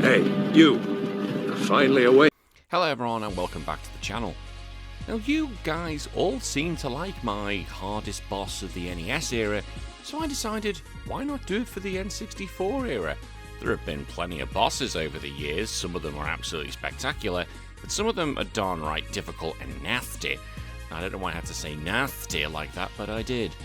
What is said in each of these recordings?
Hey, you. You're finally awake. Hello everyone and welcome back to the channel. Now you guys all seem to like my hardest boss of the NES era, so I decided why not do it for the N64 era. There have been plenty of bosses over the years, some of them are absolutely spectacular, but some of them are darn right difficult and nasty. I don't know why I had to say nasty like that, but I did.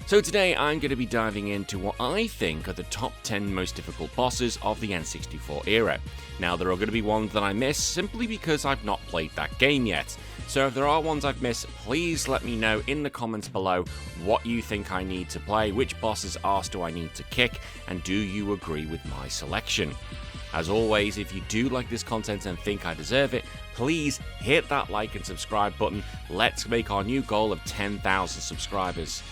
So today I'm going to be diving into what I think are the top 10 most difficult bosses of the N64 era. Now there are going to be ones that I miss simply because I've not played that game yet. So if there are ones I've missed, please let me know in the comments below what you think I need to play, which bosses' arse do I need to kick, and do you agree with my selection? As always, if you do like this content and think I deserve it, please hit that like and subscribe button. Let's make our new goal of 10,000 subscribers.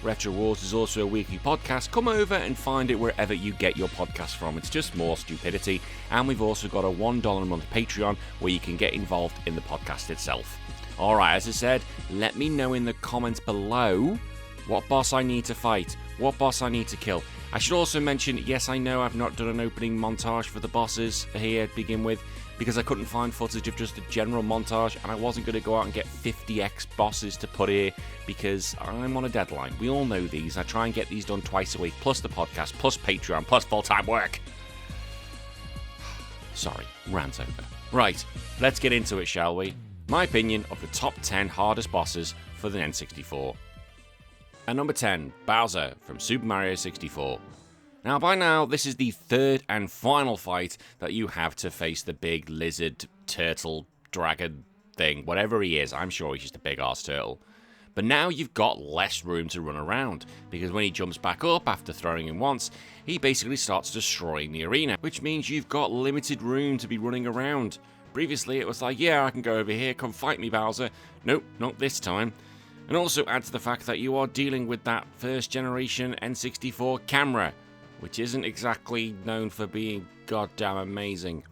Retro Wars is also a weekly podcast. Come over and find it wherever you get your podcasts from. It's just more stupidity. And we've also got a $1 a month Patreon where you can get involved in the podcast itself. Alright, as I said, let me know in the comments below what boss I need to fight, what boss I need to kill. I should also mention, yes, I know I've not done an opening montage for the bosses here to begin with, because I couldn't find footage of just a general montage, and I wasn't going to go out and get 50x bosses to put here, because I'm on a deadline. We all know these. I try and get these done twice a week, plus the podcast, plus Patreon, plus full-time work. Sorry, rant over. Right, let's get into it, shall we? My opinion of the top 10 hardest bosses for the N64. At number 10, Bowser from Super Mario 64. Now, by now, this is the third and final fight that you have to face the big lizard, turtle, dragon thing, whatever he is. I'm sure he's just a big-ass turtle. But now you've got less room to run around, because when he jumps back up after throwing him once, he basically starts destroying the arena, which means you've got limited room to be running around. Previously, it was like, yeah, I can go over here, come fight me, Bowser. Nope, not this time. And also add to the fact that you are dealing with that first-generation N64 camera, which isn't exactly known for being goddamn amazing.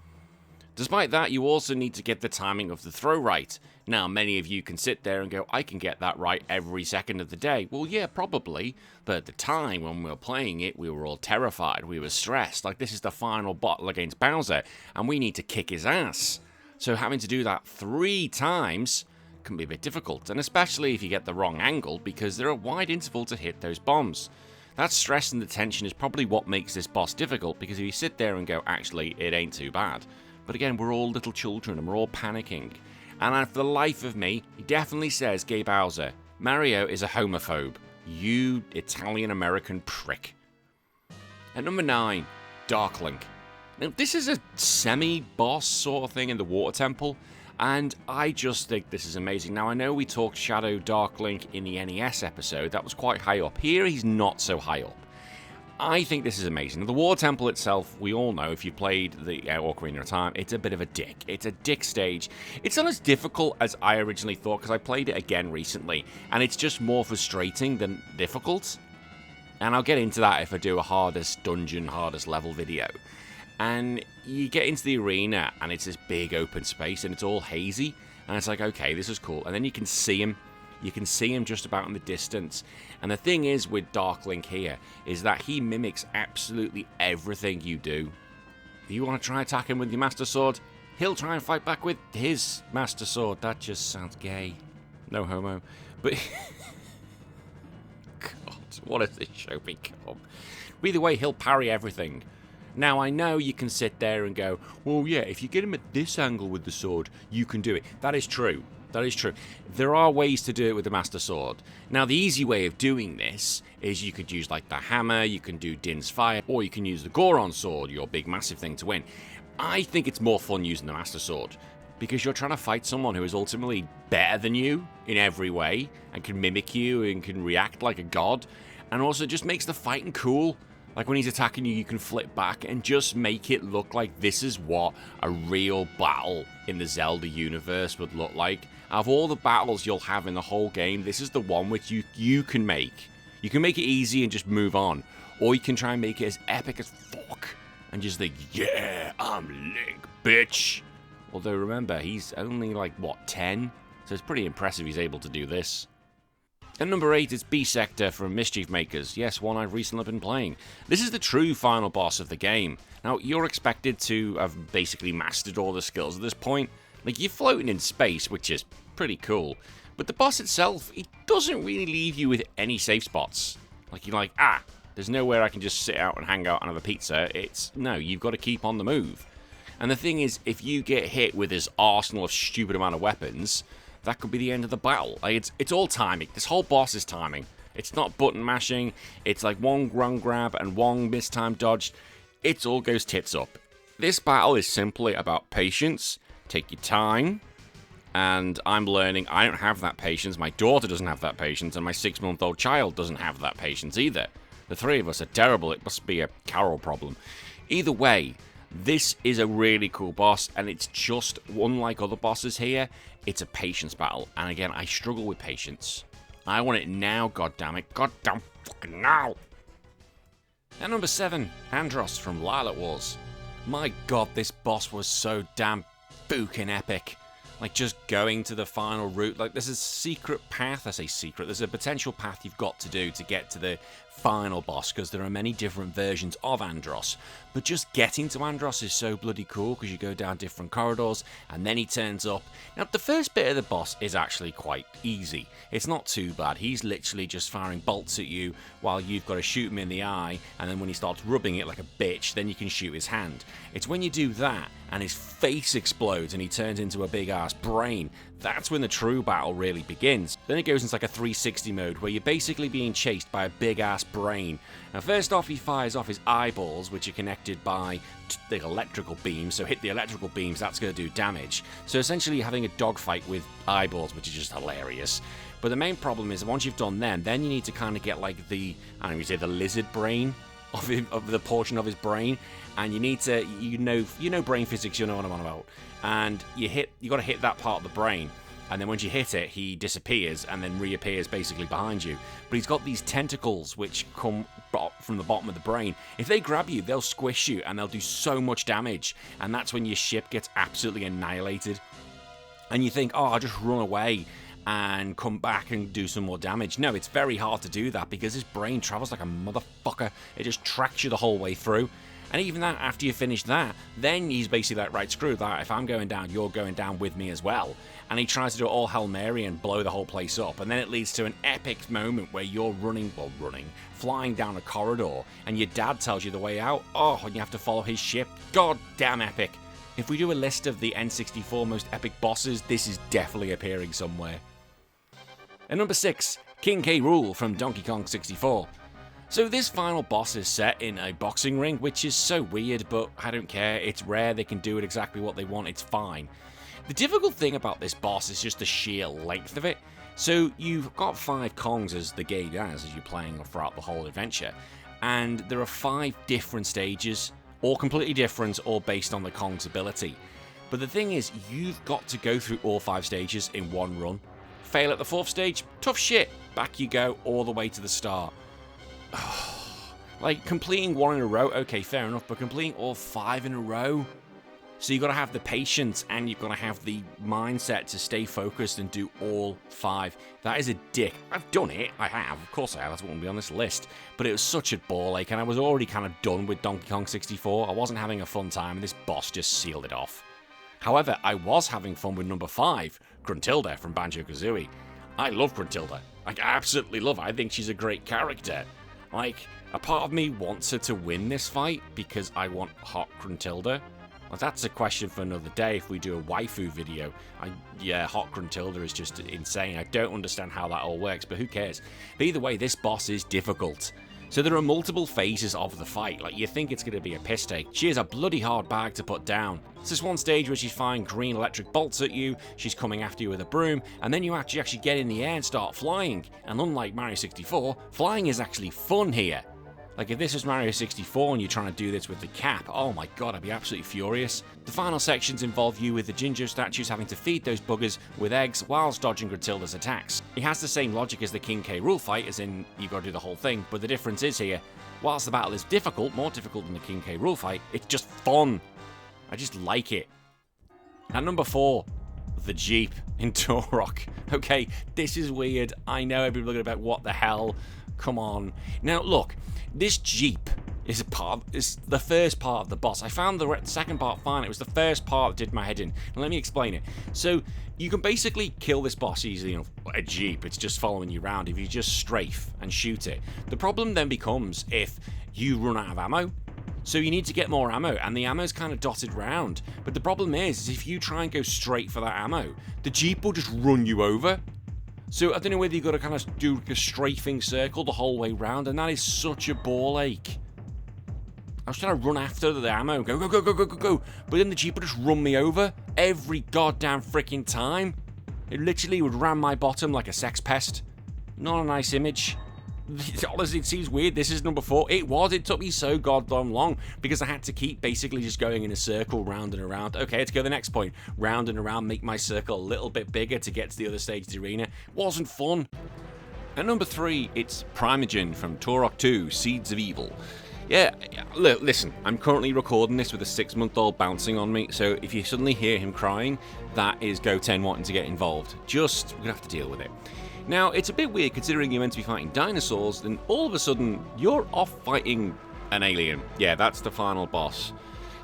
Despite that, you also need to get the timing of the throw right. Now, many of you can sit there and go, I can get that right every second of the day. Well, yeah, probably, but at the time when we were playing it, we were all terrified, we were stressed, like this is the final battle against Bowser, and we need to kick his ass. So having to do that 3 times can be a bit difficult, and especially if you get the wrong angle, because there are wide intervals to hit those bombs. That stress and the tension is probably what makes this boss difficult, because if you sit there and go, actually, it ain't too bad. But again, we're all little children and we're all panicking. And for the life of me, he definitely says, Gay Bowser, Mario is a homophobe. You Italian-American prick. At number 9, Dark Link. Now, this is a semi-boss sort of thing in the Water Temple, and I just think this is amazing. Now, I know we talked Shadow Dark Link in the NES episode. That was quite high up. Here, he's not so high up. I think this is amazing. The Water Temple itself, we all know, if you played the Ocarina of Time, it's a bit of a dick. It's a dick stage. It's not as difficult as I originally thought, because I played it again recently, and it's just more frustrating than difficult. And I'll get into that if I do a hardest dungeon, hardest level video. And you get into the arena, and it's this big open space, and it's all hazy, and it's like, okay, this is cool. And then you can see him. You can see him just about in the distance. And the thing is with Dark Link here, is that he mimics absolutely everything you do. If you want to try attack him with your Master Sword, he'll try and fight back with his Master Sword. That just sounds gay. No homo. But, God, what has this show become? Either way, he'll parry everything. Now, I know you can sit there and go, well, yeah, if you get him at this angle with the sword, you can do it. That is true. That is true. There are ways to do it with the Master Sword. Now, the easy way of doing this is you could use, like, the hammer, you can do Din's Fire, or you can use the Goron Sword, your big, massive thing to win. I think it's more fun using the Master Sword, because you're trying to fight someone who is ultimately better than you in every way, and can mimic you, and can react like a god, and also just makes the fighting cool. Like, when he's attacking you, you can flip back and just make it look like this is what a real battle in the Zelda universe would look like. Out of all the battles you'll have in the whole game, this is the one which you can make. You can make it easy and just move on. Or you can try and make it as epic as fuck. And just think, yeah, I'm Link, bitch. Although, remember, he's only, like, what, 10? So it's pretty impressive he's able to do this. And number 8 is B-Sector from Mischief Makers. Yes, one I've recently been playing. This is the true final boss of the game. Now, you're expected to have basically mastered all the skills at this point. Like, you're floating in space, which is pretty cool. But the boss itself, it doesn't really leave you with any safe spots. Like, you're like, there's nowhere I can just sit out and hang out and have a pizza. No, you've got to keep on the move. And the thing is, if you get hit with this arsenal of stupid amount of weapons, that could be the end of the battle. Like, it's all timing. This whole boss is timing. It's not button mashing. It's like one ground grab and one mistimed dodge. It all goes tits up. This battle is simply about patience. Take your time. And I'm learning I don't have that patience. My daughter doesn't have that patience. And my 6-month-old child doesn't have that patience either. The three of us are terrible. It must be a Carol problem. Either way, this is a really cool boss, and it's just, unlike other bosses here, it's a patience battle. And again, I struggle with patience. I want it now, goddammit. Goddamn fucking now! At number 7, Andross from Lilac Wars. My god, this boss was so damn fucking epic. Like, just going to the final route. Like, there's a secret path. I say secret. There's a potential path you've got to do to get to the final boss, because there are many different versions of Andross. But just getting to Andross is so bloody cool, because you go down different corridors, and then he turns up. Now, the first bit of the boss is actually quite easy. It's not too bad. He's literally just firing bolts at you while you've got to shoot him in the eye, and then when he starts rubbing it like a bitch, then you can shoot his hand. It's when you do that, and his face explodes, and he turns into a big-ass brain. That's when the true battle really begins. Then it goes into like a 360 mode, where you're basically being chased by a big-ass brain. Now, first off, he fires off his eyeballs, which are connected by the electrical beams. So hit the electrical beams, that's going to do damage. So essentially, you're having a dogfight with eyeballs, which is just hilarious. But the main problem is, once you've done them, then you need to kind of get like the, I don't know, you say the lizard brain of the portion of his brain, and you need to, you know brain physics, you know what I'm on about, and you got to hit that part of the brain, and then once you hit it, he disappears and then reappears basically behind you. But he's got these tentacles which come from the bottom of the brain. If they grab you, they'll squish you and they'll do so much damage, and that's when your ship gets absolutely annihilated. And you think, oh, I'll just run away and come back and do some more damage. No, it's very hard to do that, because his brain travels like a motherfucker. It just tracks you the whole way through. And even that, after you finish that, then he's basically like, right, screw that. If I'm going down, you're going down with me as well. And he tries to do it all Hail Mary and blow the whole place up. And then it leads to an epic moment where you're flying down a corridor, and your dad tells you the way out. Oh, and you have to follow his ship. God damn epic. If we do a list of the N64 most epic bosses, this is definitely appearing somewhere. At number 6, King K. Rool from Donkey Kong 64. So this final boss is set in a boxing ring, which is so weird, but I don't care. It's rare. They can do it exactly what they want. It's fine. The difficult thing about this boss is just the sheer length of it. So you've got 5 Kongs as the game has, as you're playing throughout the whole adventure. And there are 5 different stages, all completely different, all based on the Kong's ability. But the thing is, you've got to go through all 5 stages in one run. Fail at the 4th stage, tough shit. Back you go all the way to the start. Like, completing 1 in a row, okay, fair enough, but completing all 5 in a row? So you've got to have the patience, and you've got to have the mindset to stay focused and do all 5. That is a dick. I've done it. I have. Of course I have. That's what will be on this list. But it was such a ball ache, and I was already kind of done with Donkey Kong 64. I wasn't having a fun time, and this boss just sealed it off. However, I was having fun with number 5, Gruntilda from Banjo-Kazooie. I love Gruntilda. Like, I absolutely love her. I think she's a great character. Like, a part of me wants her to win this fight because I want hot Gruntilda. Well, that's a question for another day if we do a waifu video. Yeah, hot Gruntilda is just insane. I don't understand how that all works, but who cares? But either way, this boss is difficult. So there are multiple phases of the fight. Like, you think it's going to be a piss take. She is a bloody hard bag to put down. There's this one stage where she's firing green electric bolts at you, she's coming after you with a broom, and then you actually get in the air and start flying. And unlike Mario 64, flying is actually fun here. Like, if this was Mario 64 and you're trying to do this with the cap, oh my god, I'd be absolutely furious. The final sections involve you with the Jinjo statues having to feed those buggers with eggs whilst dodging Gruntilda's attacks. It has the same logic as the King K. Rool fight, as in, you've got to do the whole thing, but the difference is here, whilst the battle is difficult, more difficult than the King K. Rool fight, it's just fun. I just like it. At number 4, the Jeep in Turok. Okay, this is weird. I know everybody's looking about what the hell. Come on. Now, look, this Jeep is the first part of the boss. I found the second part fine. It was the first part that did my head in. Now, let me explain it. So, you can basically kill this boss easily. A Jeep, it's just following you around if you just strafe and shoot it. The problem then becomes if you run out of ammo. So you need to get more ammo, and the ammo's kind of dotted round. But the problem is if you try and go straight for that ammo, the Jeep will just run you over. So I don't know whether you've got to kind of do a strafing circle the whole way round, and that is such a ball ache. I was trying to run after the ammo, go, but then the Jeep would just run me over every goddamn freaking time. It literally would ram my bottom like a sex pest. Not a nice image. Honestly, it seems weird. This is number 4. It took me so goddamn long because I had to keep basically just going in a circle round and around. Okay, let's go to the next point. Round and around, make my circle a little bit bigger to get to the other stage of the arena. Wasn't fun. At number 3, it's Primagen from Turok 2, Seeds of Evil. Yeah, look, listen, I'm currently recording this with a 6-month-old bouncing on me, so if you suddenly hear him crying, that is Goten wanting to get involved. We're gonna have to deal with it. Now, it's a bit weird considering you're meant to be fighting dinosaurs, then all of a sudden, you're off fighting an alien. Yeah, that's the final boss.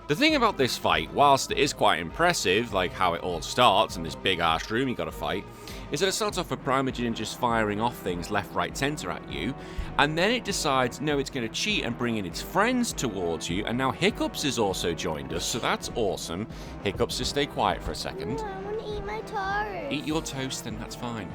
The thing about this fight, whilst it is quite impressive, like how it all starts in this big-ass room you gotta fight, is that it starts off with Primagen just firing off things left, right, centre at you, and then it decides, no, it's going to cheat and bring in its friends towards you, and now Hiccups has also joined us, so that's awesome. Hiccups, just stay quiet for a second. I want to eat my toast. Eat your toast, then that's fine.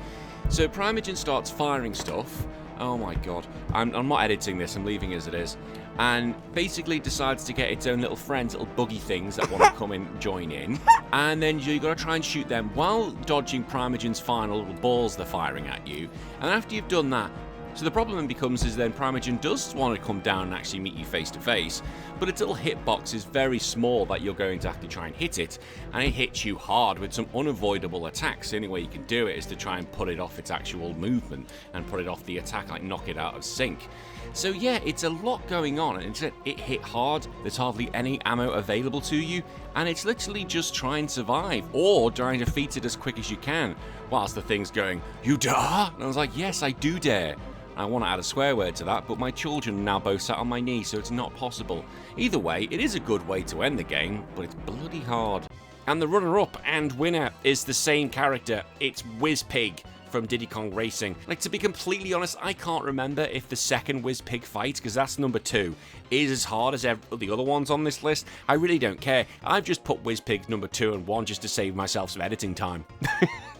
So Primagen starts firing stuff. Oh my god. I'm not editing this, I'm leaving it as it is. And basically decides to get its own little friends, little buggy things that want to come and join in. And then you got to try and shoot them while dodging Primagen's final little balls they're firing at you. And after you've done that, so the problem becomes is then Primagen does want to come down and actually meet you face to face, but its little hitbox is very small that you're going to have to try and hit it, and it hits you hard with some unavoidable attacks. The only way you can do it is to try and put it off its actual movement and put it off the attack, like knock it out of sync. So yeah, it's a lot going on, and it hit hard, there's hardly any ammo available to you, and it's literally just try and survive, or try and defeat it as quick as you can, whilst the thing's going, "You dare?" And I was like, yes, I do dare. I want to add a swear word to that, but my children are now both sat on my knee, so it's not possible. Either way, it is a good way to end the game, but it's bloody hard. And the runner-up and winner is the same character. It's Wizpig from Diddy Kong Racing. Like, to be completely honest, I can't remember if the second Wizpig fight, because that's number 2, is as hard as the other ones on this list. I really don't care. I've just put Wizpig number 2 and 1 just to save myself some editing time,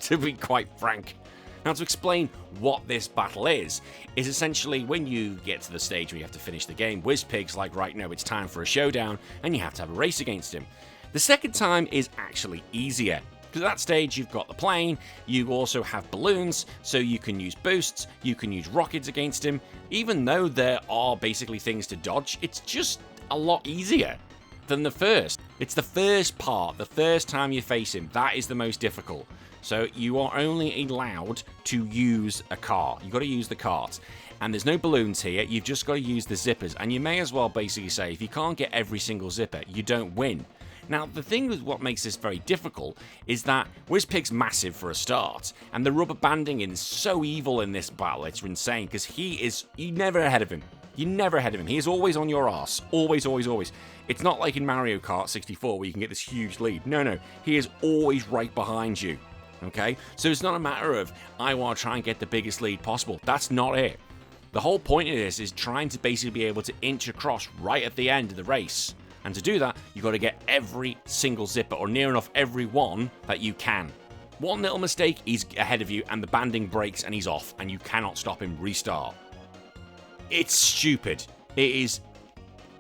to be quite frank. Now, to explain what this battle is essentially when you get to the stage where you have to finish the game, Wizpig's like, right, now it's time for a showdown, and you have to have a race against him. The second time is actually easier, because at that stage you've got the plane, you also have balloons, so you can use boosts, you can use rockets against him. Even though there are basically things to dodge, it's just a lot easier than the first. It's the first part, the first time you face him, that is the most difficult. So you are only allowed to use a car. You've got to use the cart. And there's no balloons here. You've just got to use the zippers. And you may as well basically say, if you can't get every single zipper, you don't win. Now, the thing with what makes this very difficult is that Wizpig's massive for a start, and the rubber banding is so evil in this battle, it's insane, because you're never ahead of him. You're never ahead of him. He is always on your arse. Always, always, always. It's not like in Mario Kart 64 where you can get this huge lead. No. He is always right behind you. Okay? So it's not a matter of, I want to try and get the biggest lead possible. That's not it. The whole point of this is trying to basically be able to inch across right at the end of the race. And to do that, you've got to get every single zipper, or near enough every one that you can. One little mistake, he's ahead of you, and the banding breaks and he's off, and you cannot stop him restart. It's stupid. It is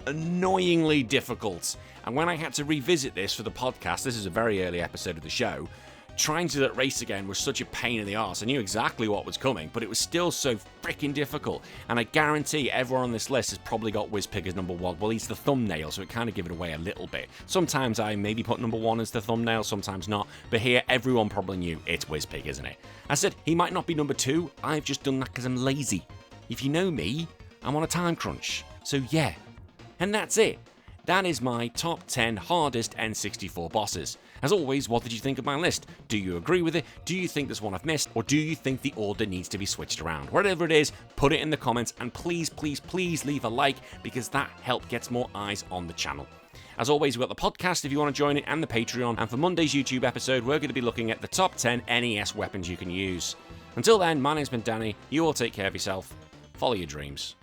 annoyingly difficult. And when I had to revisit this for the podcast, this is a very early episode of the show, trying to do that race again was such a pain in the arse. I knew exactly what was coming, but it was still so freaking difficult. And I guarantee everyone on this list has probably got Wizpig as number 1. Well, he's the thumbnail, so it kind of give it away a little bit. Sometimes I maybe put number 1 as the thumbnail, sometimes not. But here, everyone probably knew it's Wizpig, isn't it? I said, he might not be number 2. I've just done that because I'm lazy. If you know me, I'm on a time crunch. So yeah. And that's it. that is my top 10 hardest N64 bosses. As always, what did you think of my list? Do you agree with it? Do you think there's one I've missed? Or do you think the order needs to be switched around? Whatever it is, put it in the comments, and please, please, please leave a like, because that help gets more eyes on the channel. As always, we've got the podcast if you want to join it, and the Patreon, and for Monday's YouTube episode, we're going to be looking at the top 10 NES weapons you can use. Until then, my name's been Danny, you all take care of yourself, follow your dreams.